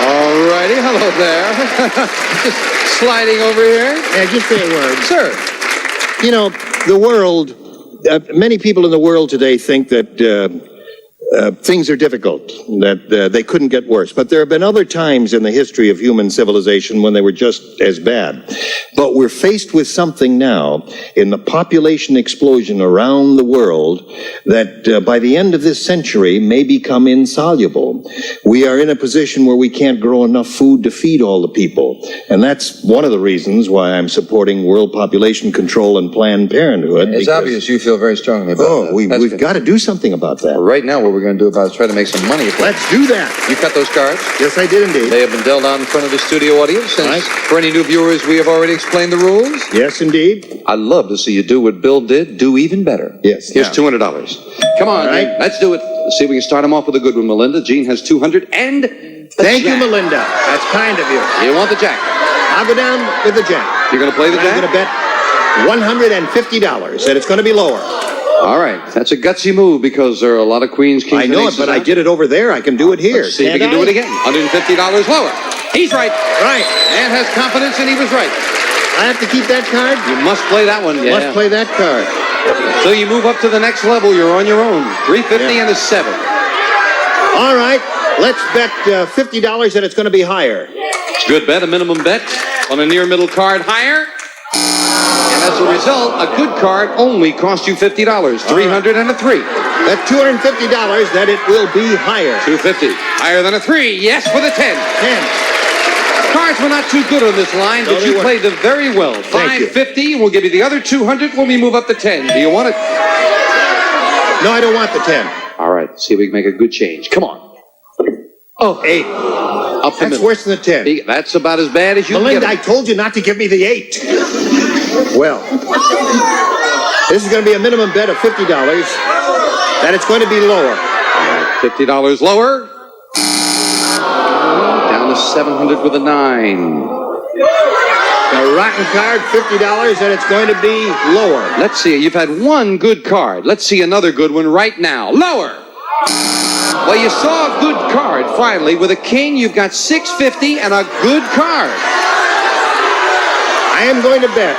All righty. Hello there. Just sliding over here. Yeah, just say a word. Sir. You know, the world, many people in the world today think that things are difficult, that they couldn't get worse. But there have been other times in the history of human civilization when they were just as bad. But we're faced with something now in the population explosion around the world that by the end of this century may become insoluble. We are in a position where we can't grow enough food to feed all the people. And that's one of the reasons why I'm supporting world population control and Planned Parenthood. It's obvious you feel very strongly about that. We've got to do something about that. Right now, what we're going to do about it is try to make some money. Let's do that. You cut those cards? Yes, I did indeed. They have been dealt out in front of the studio audience. And Right. for any new viewers, we have already explained the rules. Yes, indeed. I'd love to see you do what Bill did, do even better. Yes. Here's Now. $200. Come on, All right. Gene. Let's do it. Let's see if we can start him off with a good one, Melinda. Gene has 200 and Thank you, Melinda. That's kind of you. You want the jack? I'll go down with the jack. You're going to play the I'm jack? going to bet $150 that it's going to be lower. All right. That's a gutsy move because there are a lot of queens, kings, I know and it, aces but I out. did it over there. I can do it here. Let's see if we Can't can do I? it again. $150 lower. He's right. Right. And has confidence, and he was right. I have to keep that card? You must play that one. Yeah. Must play that card. So you move up to the next level. You're on your own. 350 and a 7. All right. Let's bet $50 that it's going to be higher. It's a good bet, a minimum bet on a near middle card higher. And as a result, a good card only cost you $50. 300 and a 3. That's $250 that it will be higher. 250. Higher than a 3. Yes, with a 10. 10. Cards were not too good on this line, No, but they you weren't. played them very well. Thank you. 550. We'll give you the other 200 when we move up to 10. Do you want it? No, I don't want the 10. All right. See if we can make a good change. Come on. Oh, 8. up the That's middle. worse than the 10. That's about as bad as you Melinda, can I get. told you not to give me the 8. Well, this is going to be a minimum bet of $50 that it's going to be lower. $50 lower. Down to 700 with a 9. The rotten card, $50 that it's going to be lower. Let's see. You've had one good card. Let's see another good one right now. Lower. Well, you saw a good card finally. With a king, you've got 650 and a good card. I am going to bet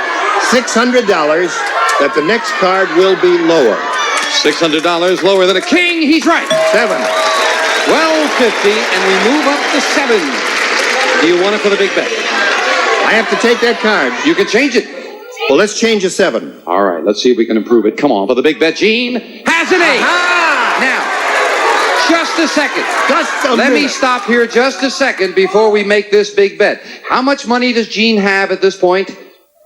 $600 that the next card will be lower. $600 lower than a king. He's right. 7. 1250, and we move up to 7. Do you want it for the big bet? I have to take that card. You can change it. Well, let's change a 7. All right, let's see if we can improve it. Come on, for the big bet. Gene has an 8. Now, just a second. Let me stop here just a second before we make this big bet. How much money does Gene have at this point?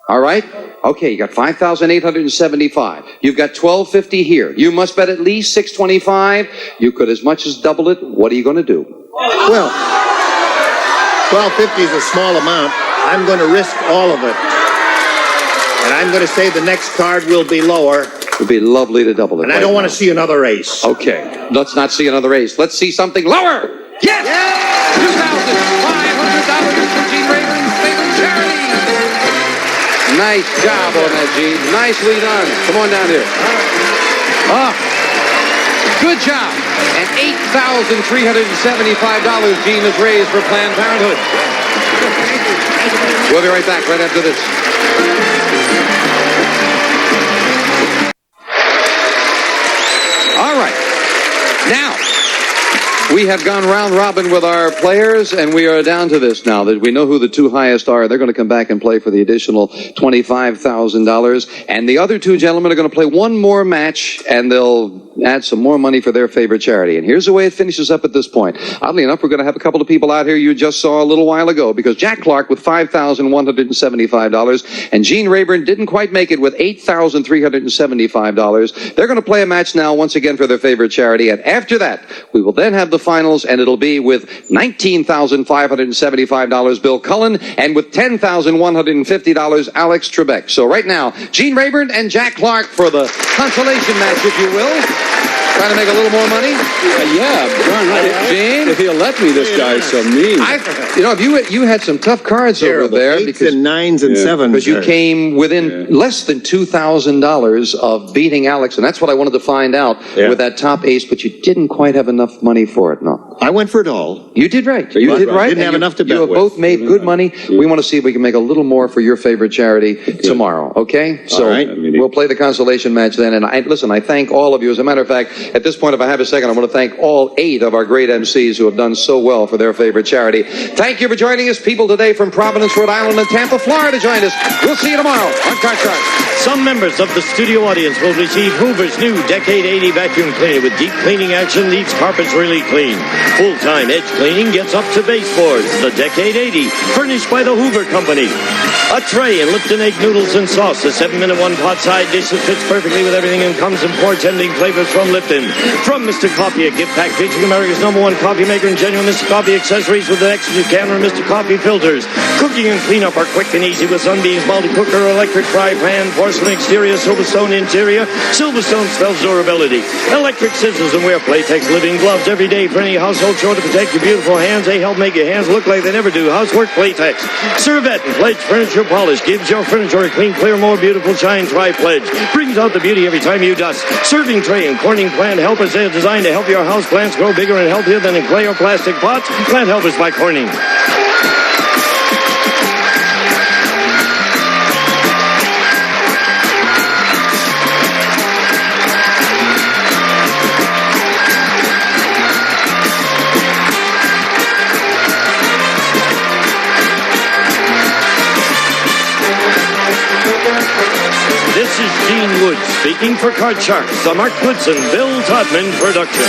All right. Okay, you got 5,875. You've got 1,250 here. You must bet at least 625. You could as much as double it. What are you going to do? Well, 1250 is a small amount. I'm going to risk all of it. And I'm going to say the next card will be lower. It would be lovely to double it. And I don't want to see another ace. Okay, let's not see another ace. Let's see something lower. Yes! $2,500 for Gene Rayburn's favorite charity. Nice job on that, Gene. Nicely done. Come on down here. Oh, good job. And $8,375 Gene has raised for Planned Parenthood. We'll be right back right after this. All right. Now, we have gone round robin with our players, and we are down to this now that we know who the two highest are. They're going to come back and play for the additional $25,000. And the other two gentlemen are going to play one more match, and they'll add some more money for their favorite charity. And here's the way it finishes up at this point. Oddly enough, we're going to have a couple of people out here you just saw a little while ago, because Jack Clark with $5,175, and Gene Rayburn didn't quite make it with $8,375. They're going to play a match now once again for their favorite charity. And after that, we will then have the finals, and it'll be with $19,575 Bill Cullen, and with $10,150 Alex Trebek. So right now, Gene Rayburn and Jack Clark for the consolation match, if you will. Trying to make a little more money? Yeah, John, Gene? if he'll let me, this guy's so mean. You had some tough cards over there. Eights and nines and sevens. Because you came within less than $2,000 of beating Alex, and that's what I wanted to find out with that top ace, but you didn't quite have enough money for it, no. I went for it all. You did right. You did right. Didn't have enough to bet You have with. both made good money. We want to see if we can make a little more for your favorite charity tomorrow, okay? So right. we'll play the consolation match then. And I thank all of you. As a matter of fact, at this point, if I have a second, I want to thank all 8 of our great MCs who have done so well for their favorite charity. Thank you for joining us. People today from Providence, Rhode Island, and Tampa, Florida joined us. We'll see you tomorrow on Card Shark. Some members of the studio audience will receive Hoover's new Decade 80 vacuum cleaner with deep cleaning action, leaves carpets really clean. Full-time edge cleaning gets up to baseboards. The Decade 80, furnished by the Hoover Company. A tray and Lipton egg noodles and sauce. A 7-minute one-pot side dish that fits perfectly with everything and comes in 4 tempting flavors from Lipton. From Mr. Coffee, a gift pack featuring America's #1 coffee maker and genuine Mr. Coffee accessories with an extra camera and Mr. Coffee filters. Cooking and cleanup are quick and easy with Sunbeams multi-cooker, electric fry pan, porcelain exterior, Silverstone interior. Silverstone spells durability. Electric scissors and wear Playtex living gloves every day for any household chore to protect your beautiful hands. They help make your hands look like they never do. Housework Playtex. Servette and Pledge Furniture Polish gives your furniture a clean, clear, more beautiful shine. Try Pledge. Brings out the beauty every time you dust. Serving tray and Corning plant helpers. They are designed to help your house plants grow bigger and healthier than in clay or plastic pots. Plant helpers by Corning. This is Gene Woods speaking for Card Sharks, the Mark Goodson, Bill Todman production.